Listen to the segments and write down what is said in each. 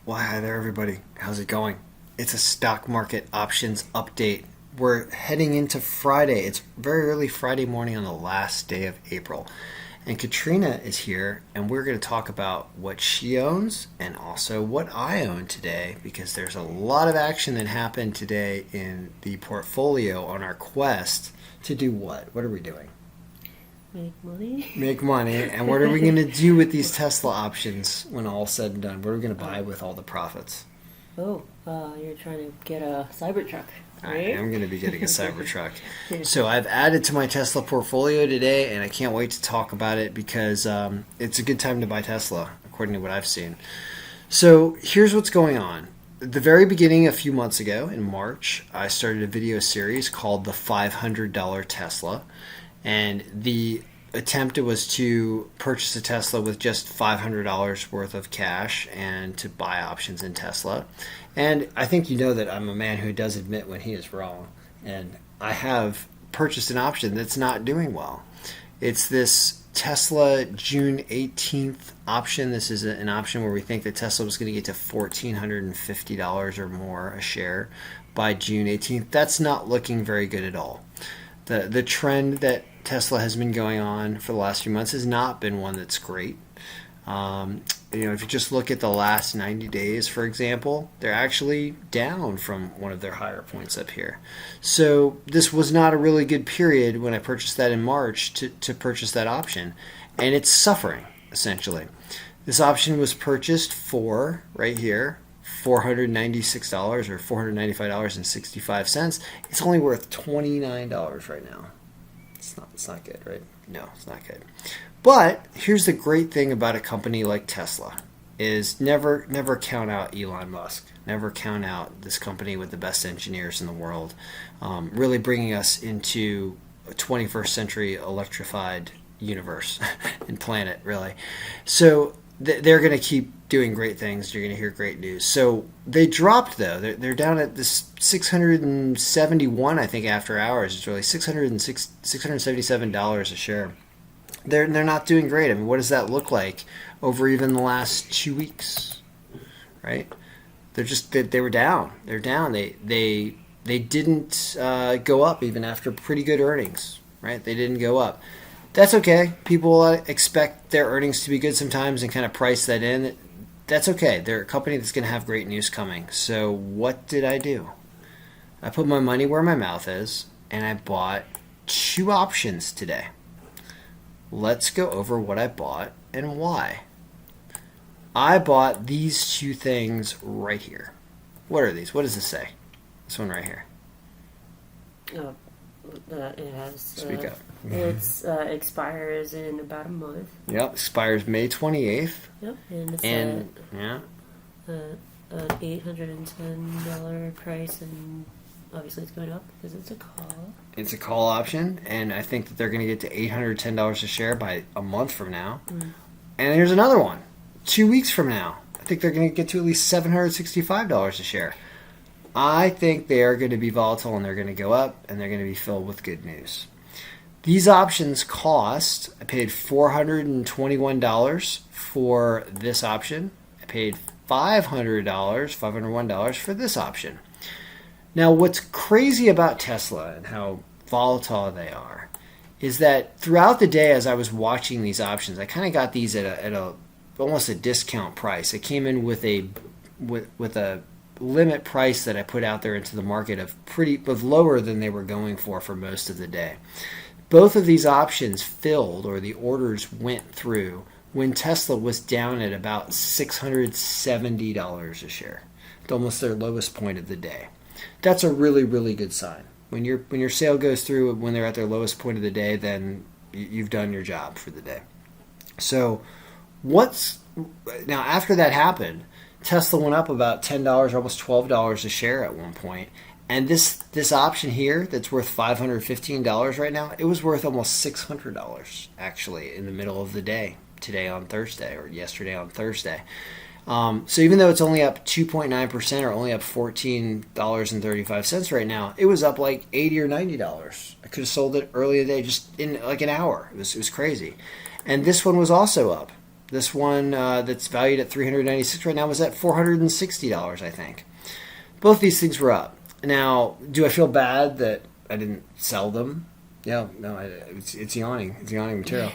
Well, hi there, everybody. How's it going? It's a stock market options update. We're heading into Friday. It's very early Friday morning on the last day of April. And Katrina is here, and we're going to talk about what she owns and also what I own today because there's a lot of action that happened today in the portfolio on our quest to do what? What are we doing? Make money. Make money. And what are we going to do with these Tesla options when all's said and done? What are we going to buy with all the profits? Oh, you're trying to get a Cybertruck, I right? am going to be getting a Cybertruck. So I've added to my Tesla portfolio today, and I can't wait to talk about it because it's a good time to buy Tesla, according to what I've seen. So here's what's going on. At the very beginning, a few months ago, in March, I started a video series called The $500 Tesla. And the attempt was to purchase a Tesla with just $500 worth of cash and to buy options in Tesla. And I think you know that I'm a man who does admit when he is wrong. And I have purchased an option that's not doing well. It's this Tesla June 18th option. This is an option where we think that Tesla was going to get to $1,450 or more a share by June 18th. That's not looking very good at all. The trend that Tesla has been going on for the last few months has not been one that's great. If you just look at the last 90 days, for example, they're actually down from one of their higher points up here. So this was not a really good period when I purchased that in March to purchase that option. And it's suffering, essentially. This option was purchased for, right here, $496 or $495.65. It's only worth $29 right now. It's not good, right? No, it's not good. But here's the great thing about a company like Tesla is never count out Elon Musk. Never count out this company with the best engineers in the world, really bringing us into a 21st century electrified universe and planet, really. So they're going to keep doing great things. You're going to hear great news. So they dropped, though. They're down at this 671, I think, after hours. It's really $677 a share. They're not doing great. I mean, what does that look like over even the last 2 weeks, right? They were down. They're down. They didn't go up even after pretty good earnings, right? They didn't go up. That's okay. People expect their earnings to be good sometimes and kind of price that in. That's okay. They're a company that's going to have great news coming. So what did I do? I put my money where my mouth is, and I bought 2 options today. Let's go over what I bought and why. I bought these 2 things right here. What are these? What does this say? This one right here. Oh, it has. Speak up. It expires in about a month. Yep, expires May 28th. Yep, and it's And an $810 price, and obviously it's going up because it's a call. It's a call option, and I think that they're going to get to $810 a share by a month from now. And here's another one. 2 weeks from now, I think they're going to get to at least $765 a share. I think they are going to be volatile, and they're going to go up, and they're going to be filled with good news. These options cost, I paid $421 for this option. I paid $501 for this option. Now, what's crazy about Tesla and how volatile they are is that throughout the day as I was watching these options, I kind of got these at a almost a discount price. It came in with a limit price that I put out there into the market of lower than they were going for most of the day. Both of these options filled, or the orders went through, when Tesla was down at about $670 a share. It's almost their lowest point of the day. That's a really, really good sign. When your sale goes through when they're at their lowest point of the day, then you've done your job for the day. So now after that happened, Tesla went up about $10, almost $12 a share at one point. And this option here that's worth $515 right now, it was worth almost $600 actually in the middle of the day today on Thursday, or yesterday on Thursday. So even though it's only up 2.9% or only up $14.35 right now, it was up like $80 or $90. I could have sold it earlier today just in like an hour. It was crazy. And this one was also up This one that's valued at $396 right now was at $460, I think. Both these things were up. Now, do I feel bad that I didn't sell them? Yeah, no, it's yawning. It's yawning material.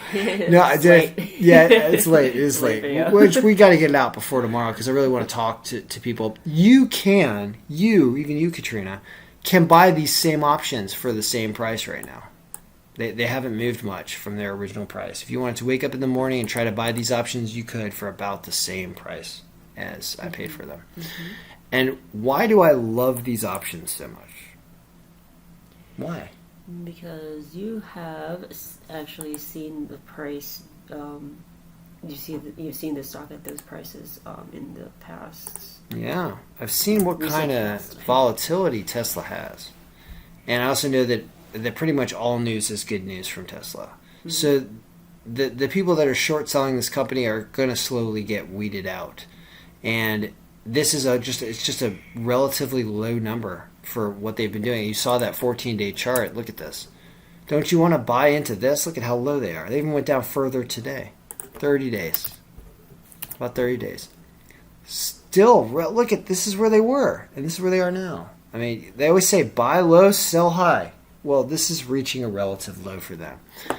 No, I did. Yeah, it's late. It is late. Which we got to get it out before tomorrow because I really want to talk to people. Even you, Katrina, can buy these same options for the same price right now. They haven't moved much from their original price. If you wanted to wake up in the morning and try to buy these options, you could for about the same price as I paid for them. Mm-hmm. And why do I love these options so much? Why? Because you have actually seen the price. You've seen the stock at those prices in the past. Yeah, I've seen what kind of volatility Tesla has, and I also know that pretty much all news is good news from Tesla. Mm-hmm. So the people that are short selling this company are going to slowly get weeded out, and this is just a relatively low number for what they've been doing. You saw that 14-day chart. Look at this. Don't you want to buy into this? Look at how low they are. They even went down further today. 30 days. About 30 days. Still, look at this is where they were, and this is where they are now. I mean, they always say buy low, sell high. Well, this is reaching a relative low for them.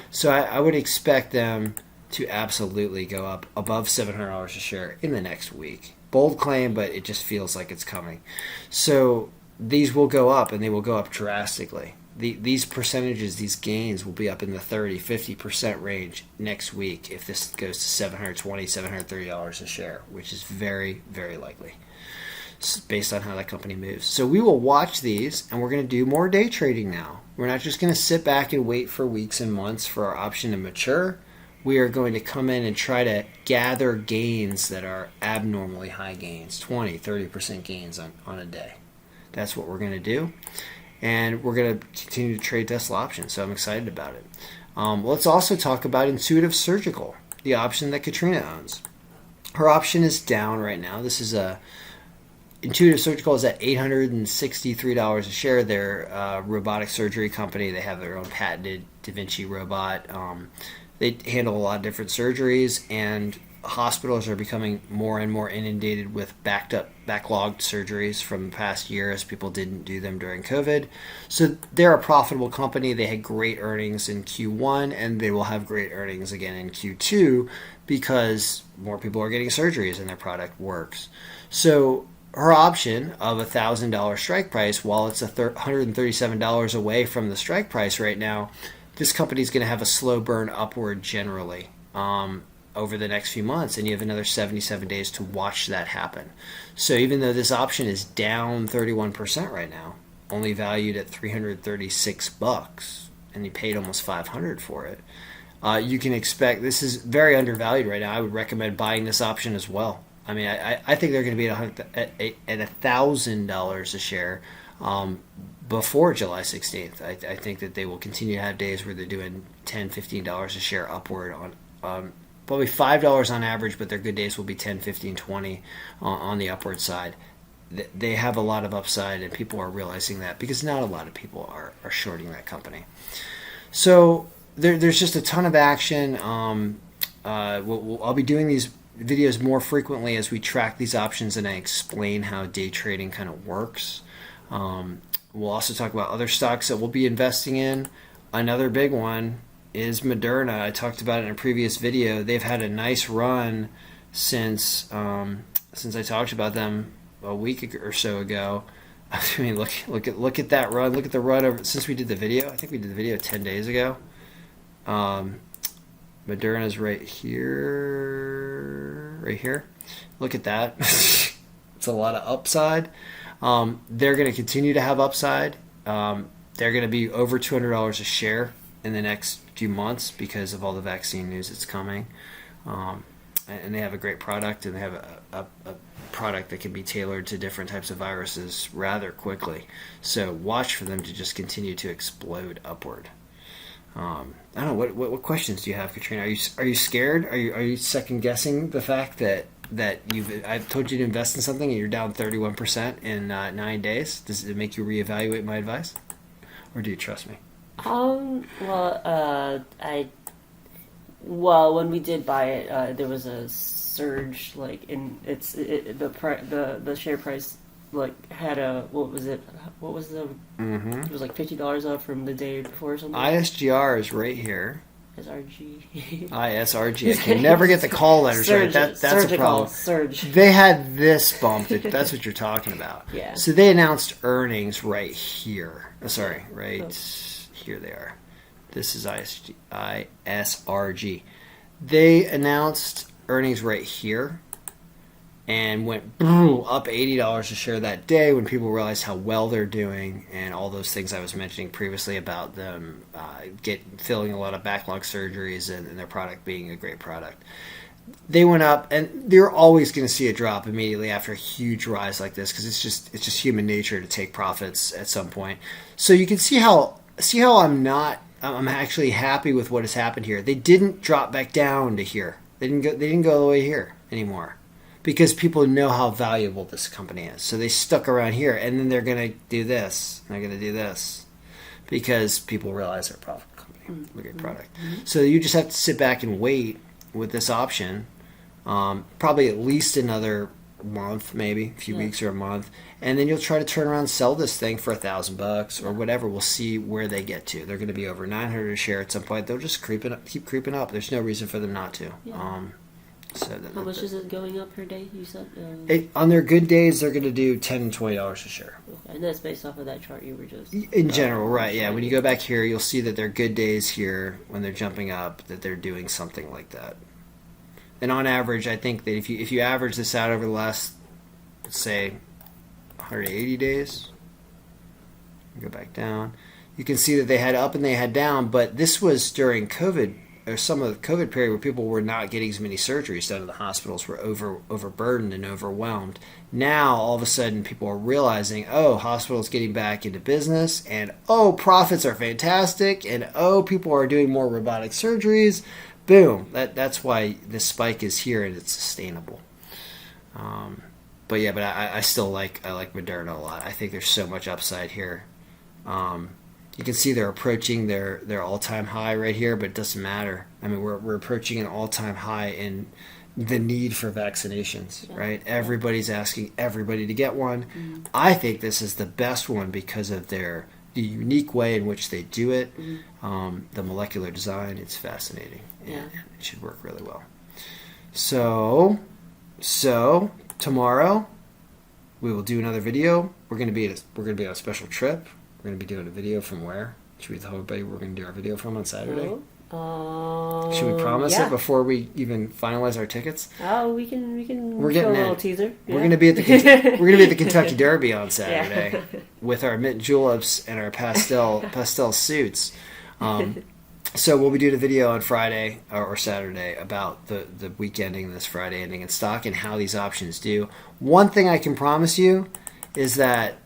So I would expect them to absolutely go up above $700 a share in the next week. Bold claim, but it just feels like it's coming. So these will go up, and they will go up drastically. These percentages, these gains will be up in the 30-50% range next week if this goes to $730 a share, which is very, very likely based on how that company moves. So we will watch these, and we're going to do more day trading now. We're not just going to sit back and wait for weeks and months for our option to mature. We are going to come in and try to gather gains that are abnormally high gains, 20-30% gains on a day. That's what we're going to do. And we're going to continue to trade Tesla options, so I'm excited about it. Let's also talk about Intuitive Surgical, the option that Katrina owns. Her option is down right now. This is Intuitive Surgical is at $863 a share. They're a robotic surgery company. They have their own patented Da Vinci robot. They handle a lot of different surgeries, and hospitals are becoming more and more inundated with backlogged surgeries from the past year as people didn't do them during COVID. So they're a profitable company. They had great earnings in Q1, and they will have great earnings again in Q2 because more people are getting surgeries and their product works. So her option of $1,000 strike price, while it's $137 away from the strike price right now, this company is going to have a slow burn upward generally over the next few months, and you have another 77 days to watch that happen. So even though this option is down 31% right now, only valued at $336, and you paid almost $500 for it, you can expect this is very undervalued right now. I would recommend buying this option as well. I mean, I think they're going to be at $1,000 a share before July 16th. I think that they will continue to have days where they're doing $10, $15 a share upward on probably $5 on average, but their good days will be 10, 15, 20 on the upward side. They have a lot of upside, and people are realizing that because not a lot of people are shorting that company. So there's just a ton of action. I'll be doing these videos more frequently as we track these options and I explain how day trading kind of works. We'll also talk about other stocks that we'll be investing in. Another big one is Moderna. I talked about it in a previous video. They've had a nice run since I talked about them a week or so ago. I mean, look at that run. Look at the run over since we did the video. I think we did the video 10 days ago. Moderna's right here. Look at that. It's a lot of upside. They're going to continue to have upside. They're going to be over $200 a share in the next few months because of all the vaccine news that's coming. And they have a great product, and they have a product that can be tailored to different types of viruses rather quickly. So watch for them to just continue to explode upward. I don't know, what questions do you have, Katrina? Are you scared? Are you second guessing the fact that I've told you to invest in something and you're down 31% in 9 days? Does it make you reevaluate my advice, or do you trust me? Well, when we did buy it, there was a surge, like in the share price, like had a what was it? What was the? Mm-hmm. It was like $50 up from the day before or something. ISGR is right here. SRG. ISRG. I can never get the call letters right. That's a problem. Surge. They had this bump. That's what you're talking about. Yeah. So they announced earnings right here. Sorry, right here they are. This is ISRG. They announced earnings right here and went up $80 a share that day when people realized how well they're doing and all those things I was mentioning previously about them filling a lot of backlog surgeries and their product being a great product. They went up, and you're always going to see a drop immediately after a huge rise like this because it's just human nature to take profits at some point. So you can see how I'm actually happy with what has happened here. They didn't drop back down to here. They didn't go all the way here anymore because people know how valuable this company is. So they stuck around here, and then they're going to do this. And they're going to do this because people realize they're a profitable company, a great product. So you just have to sit back and wait with this option, probably at least another month, maybe a few weeks or a month, and then you'll try to turn around and sell this thing for $1,000 or whatever. We'll see where they get to. They're going to be over 900 a share at some point. They'll just keep creeping up. There's no reason for them not to. Yeah. How much is it going up per day? You said on their good days they're going to do $10 and $20 a share. Okay. And that's based off of that chart you were just in general, right? Yeah. When you go back here, you'll see that their good days here when they're jumping up that they're doing something like that. And on average, I think that if you average this out over the last, let's say, 180 days, go back down, you can see that they had up and they had down. But this was during COVID, or some of the COVID period where people were not getting as many surgeries done. The hospitals were overburdened and overwhelmed. Now, all of a sudden, people are realizing, oh, hospitals getting back into business, and oh, profits are fantastic, and oh, people are doing more robotic surgeries. Boom. That's why this spike is here and it's sustainable. But I still like Moderna a lot. I think there's so much upside here. You can see they're approaching their all-time high right here, but it doesn't matter. I mean, we're approaching an all-time high in the need for vaccinations, right? Everybody's asking everybody to get one. Mm-hmm. I think this is the best one because of the unique way in which they do it, the molecular design. It's fascinating, and it should work really well. So tomorrow we will do another video. We're going to be on a special trip. We're going to be doing a video from where? Should we tell everybody we're going to do our video from on Saturday? Should we promise it before we even finalize our tickets? Oh, we can. We're getting a little teaser. Yeah. We're going to be at the Kentucky Derby on Saturday with our mint juleps and our pastel suits. So we'll be doing a video on Friday or Saturday about the week ending, this Friday ending in stock, and how these options do. One thing I can promise you is that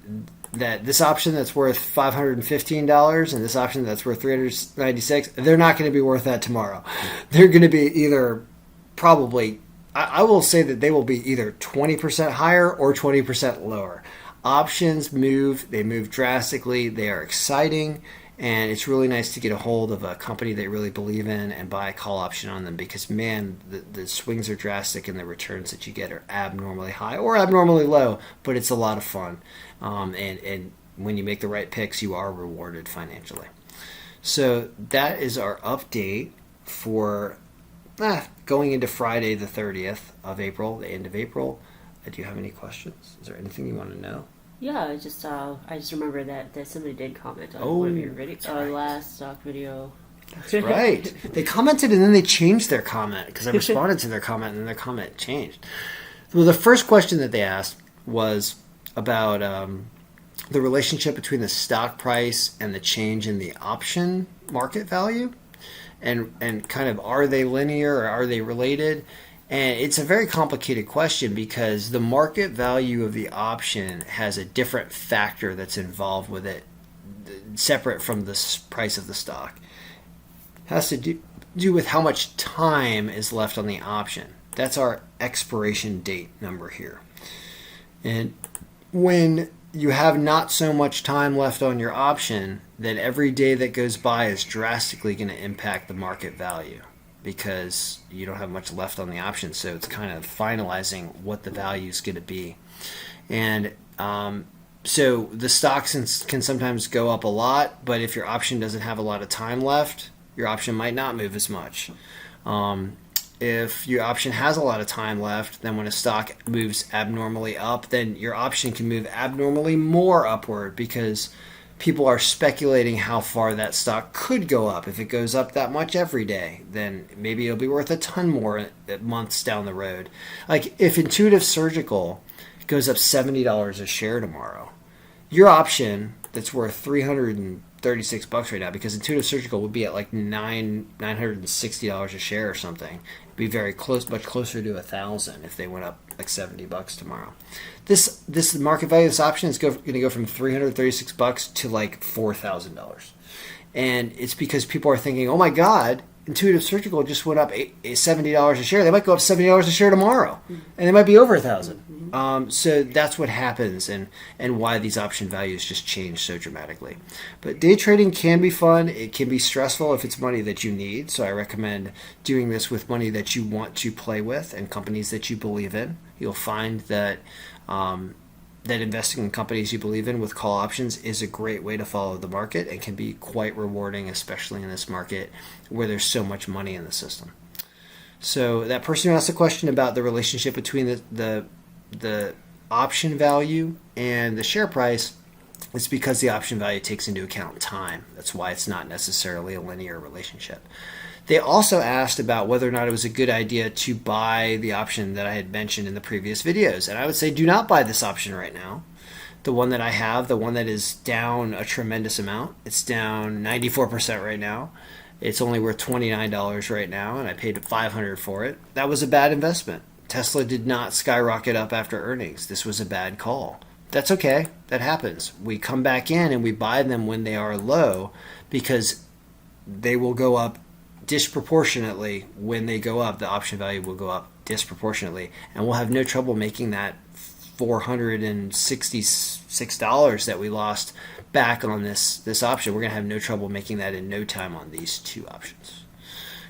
this option that's worth $515 and this option that's worth $396, they're not going to be worth that tomorrow. They're going to be either probably, I will say that they will be either 20% higher or 20% lower. Options they move drastically, they are exciting, and it's really nice to get a hold of a company they really believe in and buy a call option on them because, man, the swings are drastic and the returns that you get are abnormally high or abnormally low, but it's a lot of fun. And when you make the right picks, you are rewarded financially. So that is our update for going into Friday the 30th of April, the end of April. Do you have any questions? Is there anything you want to know? Yeah, I just remember that somebody did comment on one of your videos, last stock video. That's right. They commented and then they changed their comment because I responded to their comment and then their comment changed. Well, the first question that they asked was about the relationship between the stock price and the change in the option market value, and kind of are they linear or are they related? And it's a very complicated question because the market value of the option has a different factor that's involved with it, separate from the price of the stock. It has to do with how much time is left on the option. That's our expiration date number here. And when you have not so much time left on your option, then every day that goes by is drastically going to impact the market value. because you don't have much left on the option. So it's kind of finalizing what the value is going to be. And so the stocks can sometimes go up a lot, but if your option doesn't have a lot of time left, your option might not move as much. If your option has a lot of time left, then when a stock moves abnormally up, then your option can move abnormally more upward because people are speculating how far that stock could go up. If it goes up that much every day, then maybe it'll be worth a ton more months down the road. Like if Intuitive Surgical goes up $70 a share tomorrow, your option that's worth $336 right now, because Intuitive Surgical would be at like $960 a share or something. It'd be very close, much closer to $1,000 if they went up like $70 tomorrow. This market value of this option is going to go from $336 to like $4,000, and it's because people are thinking, oh my God, Intuitive Surgical just went up $70 a share. They might go up $70 a share tomorrow, and they might be over $1,000. So that's what happens, and why these option values just change so dramatically. But day trading can be fun. It can be stressful if it's money that you need. So I recommend doing this with money that you want to play with and companies that you believe in. You'll find that that investing in companies you believe in with call options is a great way to follow the market and can be quite rewarding, especially in this market where there's so much money in the system. So that person who asked a question about the relationship between the option value and the share price, it's because the option value takes into account time. That's why it's not necessarily a linear relationship. They also asked about whether or not it was a good idea to buy the option that I had mentioned in the previous videos. And I would say do not buy this option right now. The one that I have, the one that is down a tremendous amount, it's down 94% right now. It's only worth $29 right now, and I paid $500 for it. That was a bad investment. Tesla did not skyrocket up after earnings. This was a bad call. That's okay. That happens. We come back in and we buy them when they are low because they will go up disproportionately. When they go up, the option value will go up disproportionately, and we'll have no trouble making that $466 that we lost back on this option. We're going to have no trouble making that in no time on these two options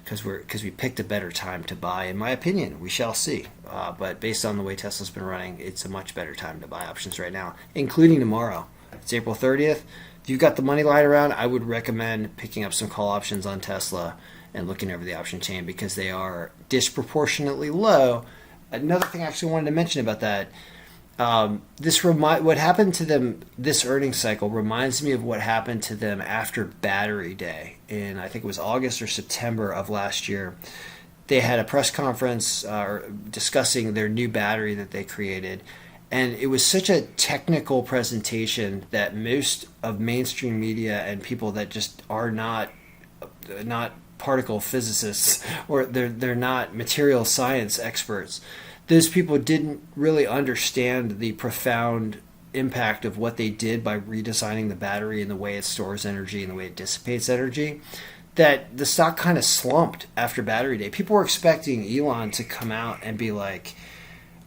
because we picked a better time to buy, in my opinion. We shall see, but based on the way Tesla's been running, it's a much better time to buy options right now, including tomorrow. It's April 30th. If you've got the money lying around, I would recommend picking up some call options on Tesla and looking over the option chain because they are disproportionately low. Another thing I actually wanted to mention about that, what happened to them this earnings cycle reminds me of what happened to them after Battery Day in, I think it was August or September of last year. They had a press conference discussing their new battery that they created, and it was such a technical presentation that most of mainstream media and people that just are not particle physicists or they're not material science experts, those people didn't really understand the profound impact of what they did by redesigning the battery and the way it stores energy and the way it dissipates energy, that the stock kind of slumped after Battery Day. People were expecting Elon to come out and be like,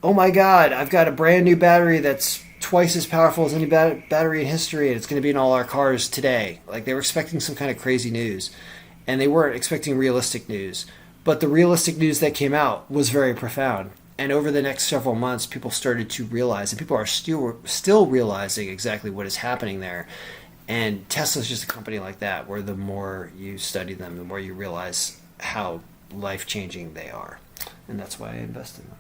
oh my God, I've got a brand new battery that's twice as powerful as any battery in history, and it's going to be in all our cars today. Like, they were expecting some kind of crazy news, and they weren't expecting realistic news. But the realistic news that came out was very profound. And over the next several months, people started to realize, and people are still realizing exactly what is happening there. And Tesla's just a company like that, where the more you study them, the more you realize how life-changing they are. And that's why I invest in them.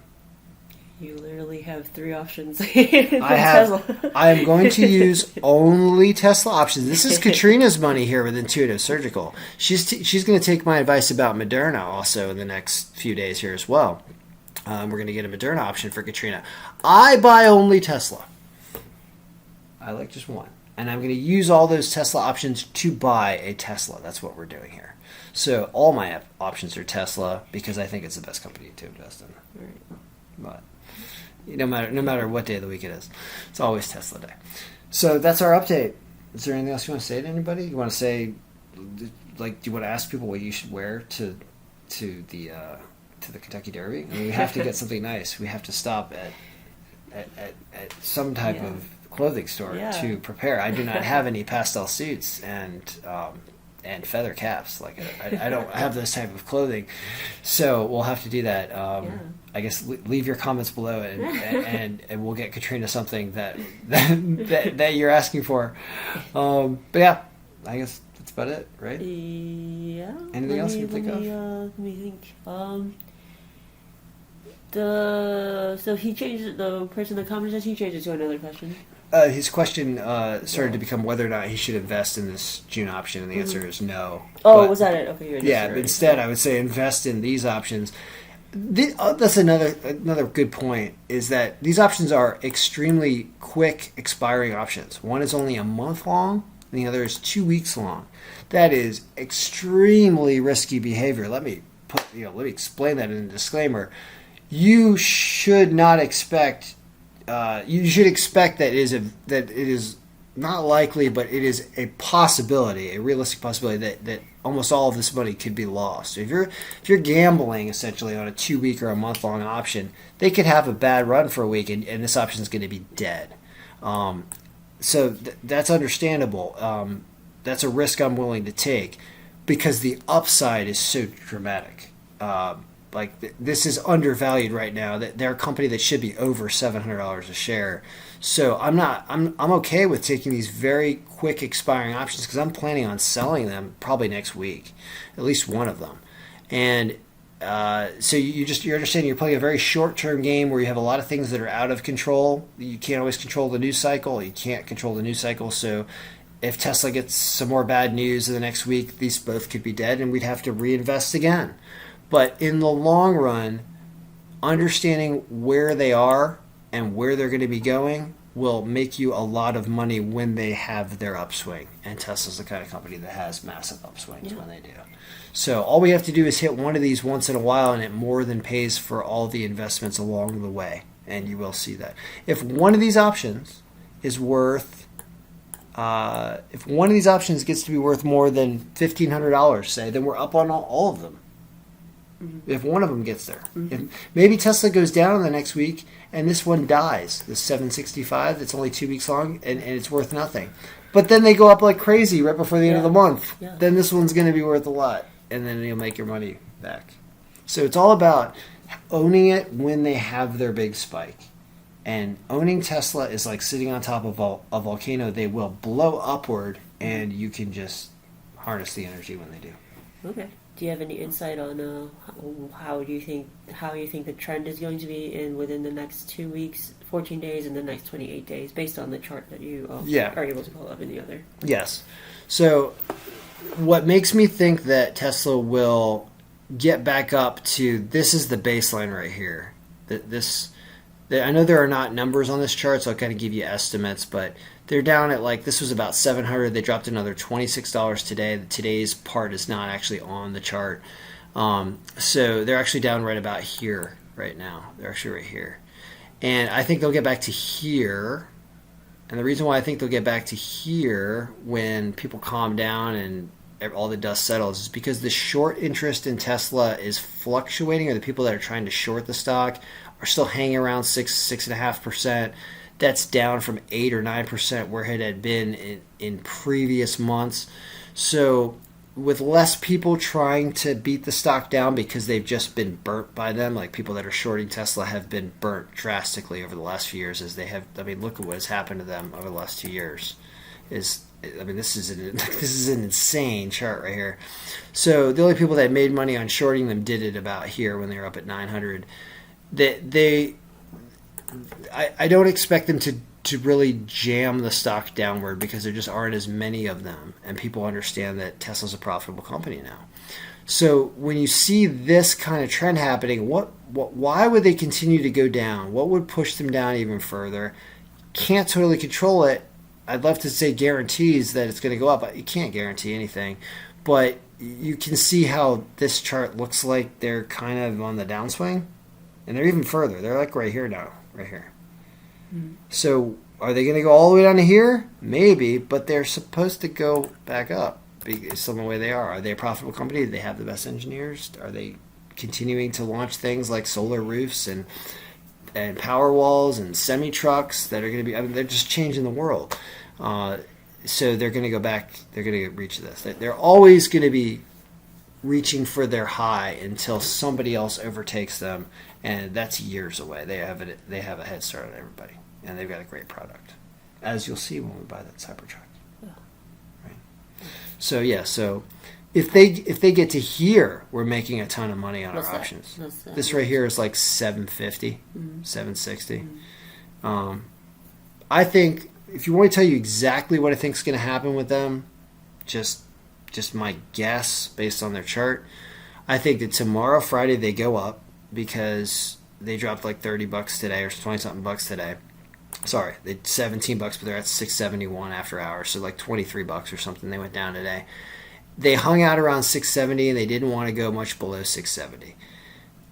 You literally have 3 options. I am going to use only Tesla options. This is Katrina's money here with Intuitive Surgical. She's going to take my advice about Moderna also in the next few days here as well. We're going to get a Moderna option for Katrina. I buy only Tesla. I like just one. And I'm going to use all those Tesla options to buy a Tesla. That's what we're doing here. So all my options are Tesla because I think it's the best company to invest in. Right. But no matter what day of the week it is, it's always Tesla day. So that's our update. Is there anything else you want to say to anybody? You want to say, like, do you want to ask people what you should wear to the Kentucky Derby? I mean, we have to get something nice. We have to stop at some type of clothing store to prepare. I do not have any pastel suits, and and feather caps. Like I don't have those type of clothing, so we'll have to do that. I guess leave your comments below, and we'll get Katrina something that you're asking for. But yeah, I guess that's about it, right? Yeah. Anything else you think of? Let me think. So he changed the person in the comments. He changed it to another question. His question started to become whether or not he should invest in this June option, and the answer is no. Oh, but, was that it? Okay, yeah. But instead, I would say invest in these options. That's another good point. Is that these options are extremely quick expiring options. One is only a month long, and the other is 2 weeks long. That is extremely risky behavior. Let me explain that in a disclaimer. You should not expect. You should expect that it is not likely, but it is a possibility, a realistic possibility that almost all of this money could be lost. So if you're gambling essentially on a 2 week or a month long option, they could have a bad run for a week, and this option is going to be dead. So that's understandable. That's a risk I'm willing to take because the upside is so dramatic. This is undervalued right now. That they're a company that should be over $700 a share. So I'm okay with taking these very quick expiring options because I'm planning on selling them probably next week, at least one of them. And so you're understanding you're playing a very short-term game where you have a lot of things that are out of control. You can't always control the news cycle. You can't control the news cycle. So if Tesla gets some more bad news in the next week, these both could be dead, and we'd have to reinvest again. But in the long run, understanding where they are and where they're going to be going will make you a lot of money when they have their upswing. And Tesla's the kind of company that has massive upswings when they do. So all we have to do is hit one of these once in a while, and it more than pays for all the investments along the way. And you will see that. If one of these options is worth, if one of these options gets to be worth more than $1,500, say, then we're up on all of them. If one of them gets there. If maybe Tesla goes down in the next week and this one dies, the 765 that's only 2 weeks long, and it's worth nothing. But then they go up like crazy right before the end of the month. Yeah. Then this one's going to be worth a lot, and then you'll make your money back. So it's all about owning it when they have their big spike. And owning Tesla is like sitting on top of a volcano. They will blow upward, and you can just harness the energy when they do. Okay. Do you have any insight on how you think the trend is going to be within the next 2 weeks, 14 days, and the next 28 days, based on the chart that you are able to pull up in the other? Yes. So, what makes me think that Tesla will get back up to this is the baseline right here. I know there are not numbers on this chart, so I'll kind of give you estimates, but they're down at this was about 700. They dropped another $26 today. Today's part is not actually on the chart. So they're actually down right about here right now. They're actually right here. And I think they'll get back to here. And the reason why I think they'll get back to here when people calm down and all the dust settles is because the short interest in Tesla is fluctuating, or the people that are trying to short the stock are still hanging around 6.5%. That's down from 8 or 9% where it had been in previous months. So with less people trying to beat the stock down because they've just been burnt by them, like people that are shorting Tesla have been burnt drastically over the last few years, as they have. I mean, look at what has happened to them over the last 2 years. This is an insane chart right here. So the only people that made money on shorting them did it about here when they were up at 900. I don't expect them to really jam the stock downward because there just aren't as many of them, and people understand that Tesla's a profitable company now. So when you see this kind of trend happening, why would they continue to go down? What would push them down even further? Can't totally control it. I'd love to say guarantees that it's going to go up. You can't guarantee anything, but you can see how this chart looks like they're kind of on the downswing, and they're even further. They're like right here now. Right here. So are they going to go all the way down to here? Maybe, but they're supposed to go back up. Some of the way they are. Are they a profitable company? Do they have the best engineers? Are they continuing to launch things like solar roofs and power walls and semi trucks that are going to be? I mean, they're just changing the world. So they're going to go back. They're going to reach this. They're always going to be reaching for their high until somebody else overtakes them, and that's years away. They have a head start on everybody, and they've got a great product, as you'll see when we buy that Cybertruck. Yeah. Right. So if they get to here, we're making a ton of money on our options. This right here is like 750, 760. I think if you want me to tell you exactly what I think is going to happen with them, just my guess based on their chart, I think that tomorrow, Friday, they go up because they dropped like $30 today or 20-something bucks today. Sorry, they $17, but they're at 671 after hours, so like $23 or something. They went down today. They hung out around 670 and they didn't want to go much below 670.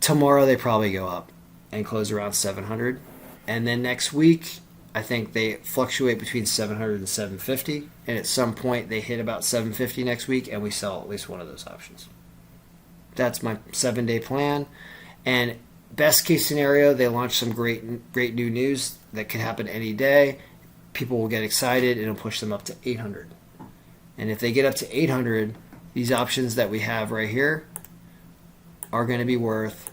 Tomorrow they probably go up and close around 700, and then next week I think they fluctuate between 700 and 750, and at some point they hit about 750 next week, and we sell at least one of those options. That's my 7-day plan. And best case scenario, they launch some great new news that could happen any day. People will get excited, and it'll push them up to 800. And if they get up to 800, these options that we have right here are going to be worth.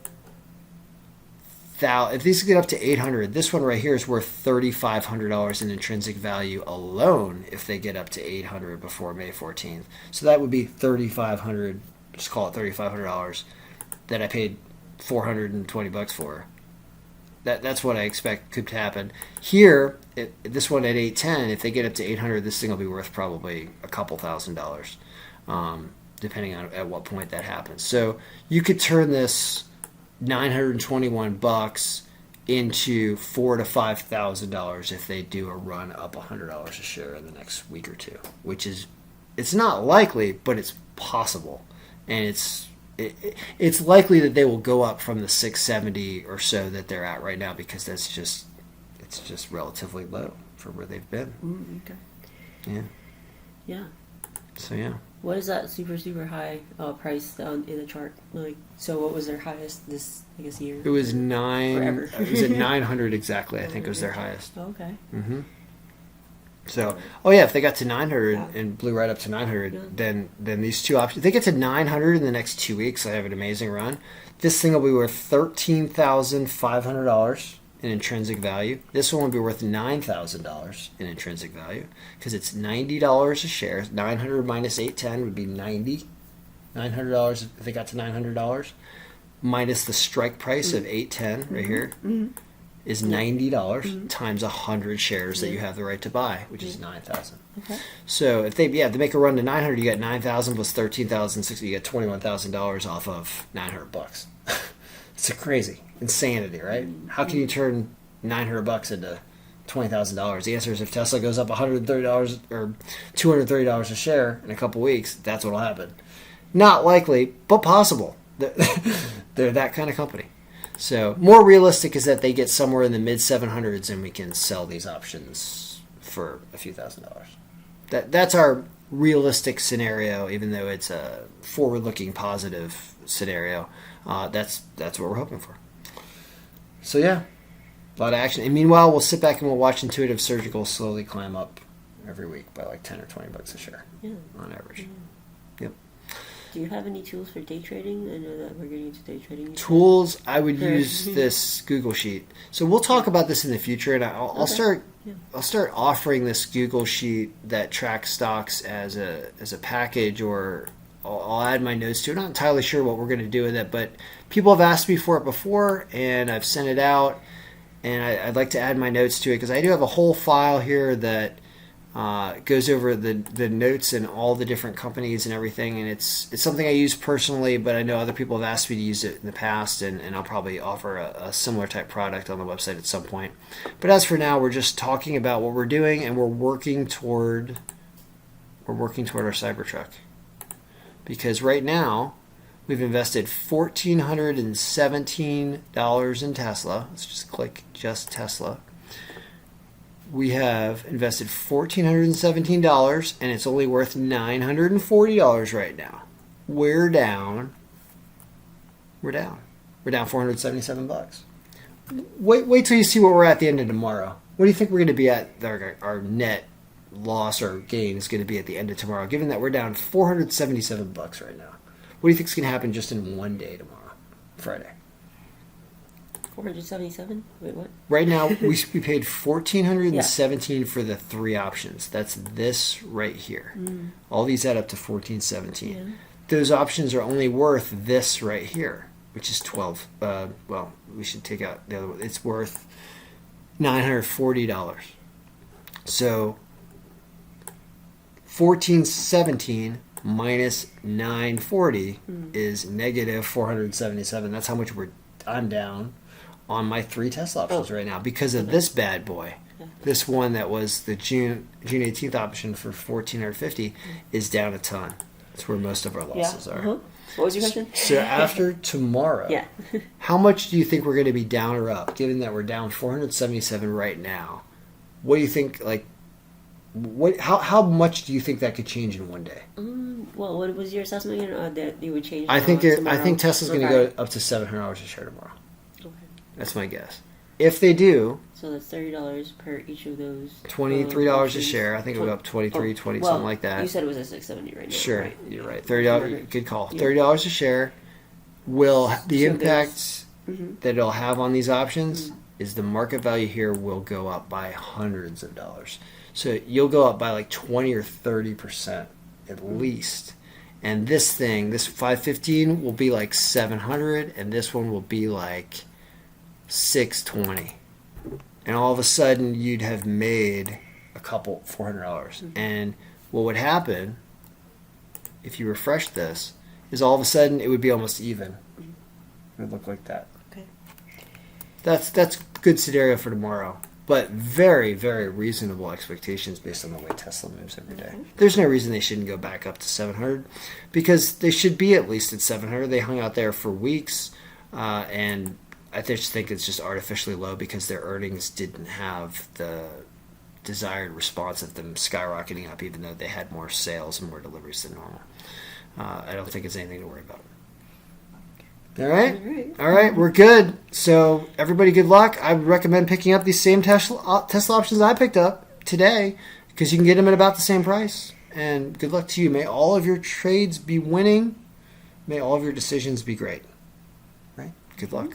If these get up to 800, this one right here is worth $3,500 in intrinsic value alone if they get up to 800 before May 14th. So that would be $3,500, just call it $3,500 that I paid $420 for. That's what I expect could happen. Here, this one at 810, if they get up to 800, this thing will be worth probably a couple $1,000, depending on at what point that happens. So you could turn this $921 into $4,000 to $5,000 if they do a run up $100 a share in the next week or two, which is, it's not likely, but it's possible, and it's likely that they will go up from the 670 or so that they're at right now, because it's just relatively low for where they've been. Okay. Yeah. So yeah. What is that super high price in the chart? Like, so what was their highest this year? It was forever. It was at 900 exactly. I think it was their highest. Oh, okay. Mm-hmm. So, if they got to 900 and blew right up to 900, then these two options. If they get to 900 in the next 2 weeks, I have an amazing run. This thing will be worth $13,500 in intrinsic value. This one will be worth $9,000 in intrinsic value because it's $90 a share. 900 minus 810 would be $90. $900 if they got to $900 minus the strike price of 810 right here is $90 times 100 shares that you have the right to buy, which is 9,000. Okay. So if they make a run to 900, you got 9,000 plus 13,060, you get $21,000 off of $900. It's a crazy insanity, right? How can you turn $900 into $20,000? The answer is if Tesla goes up $130 or $230 a share in a couple weeks, that's what'll happen. Not likely, but possible. They're that kind of company. So more realistic is that they get somewhere in the mid 700s and we can sell these options for a few $1,000s. That's our realistic scenario, even though it's a forward-looking positive scenario. That's what we're hoping for. So yeah, a lot of action. And meanwhile, we'll sit back and we'll watch Intuitive Surgical slowly climb up every week by like $10 or $20 a share on average. Yep. Do you have any tools for day trading? I know that we're getting into day trading. Tools, I would use this Google Sheet. So we'll talk about this in the future, and I'll start offering this Google Sheet that tracks stocks as a package, or I'll add my notes to it. I'm not entirely sure what we're going to do with it, but people have asked me for it before, and I've sent it out, and I'd like to add my notes to it because I do have a whole file here that goes over the notes and all the different companies and everything, and it's something I use personally, but I know other people have asked me to use it in the past, and I'll probably offer a similar type product on the website at some point. But as for now, we're just talking about what we're doing, and we're working toward our Cybertruck. Because right now, we've invested $1,417 in Tesla. Let's just click just Tesla. We have invested $1,417, and it's only worth $940 right now. We're down $477. Wait till you see what we're at the end of tomorrow. What do you think we're going to be at our net loss or gain is going to be at the end of tomorrow, given that we're down $477 right now? What do you think is going to happen just in one day tomorrow, Friday? 477? Wait, what? Right now, we paid $1,417 for the 3 options. That's this right here. All these add up to $1,417. Yeah. Those options are only worth this right here, which is 12. Well, we should take out the other one. It's worth $940. So $1,417 minus $940 is negative $477. That's how much I'm down on my 3 Tesla options right now because of this bad boy. Yeah. This one that was the June 18th option for $1,450 is down a ton. That's where most of our losses are. Uh-huh. What was your question? So after tomorrow, how much do you think we're going to be down or up, given that we're down 477 right now? What do you think, how much do you think that could change in one day? Well, what was your assessment again? That you would change? I think Tesla's going to go up to $700 a share tomorrow. Okay. That's my guess. If they do... So that's $30 per each of those. $23 a share. I think it'll go up 23, 20, something like that. You said it was at $670 right now. Sure, right? You're right. $30. Good call. $30 a share. The impact that it'll have on these options is the market value here will go up by hundreds of dollars. So you'll go up by like 20 or 30% at least. And this 515 will be like 700, and this one will be like 620. And all of a sudden, you'd have made a couple $400. And what would happen if you refresh this is all of a sudden it would be almost even. It would look like that. Okay. That's good scenario for tomorrow, but very, very reasonable expectations based on the way Tesla moves every day. There's no reason they shouldn't go back up to 700 because they should be at least at 700. They hung out there for weeks, and I just think it's just artificially low because their earnings didn't have the desired response of them skyrocketing up, even though they had more sales and more deliveries than normal. I don't think it's anything to worry about. All right, we're good. So everybody, good luck. I would recommend picking up these same Tesla options I picked up today because you can get them at about the same price. And good luck to you. May all of your trades be winning. May all of your decisions be great. Right? Good luck.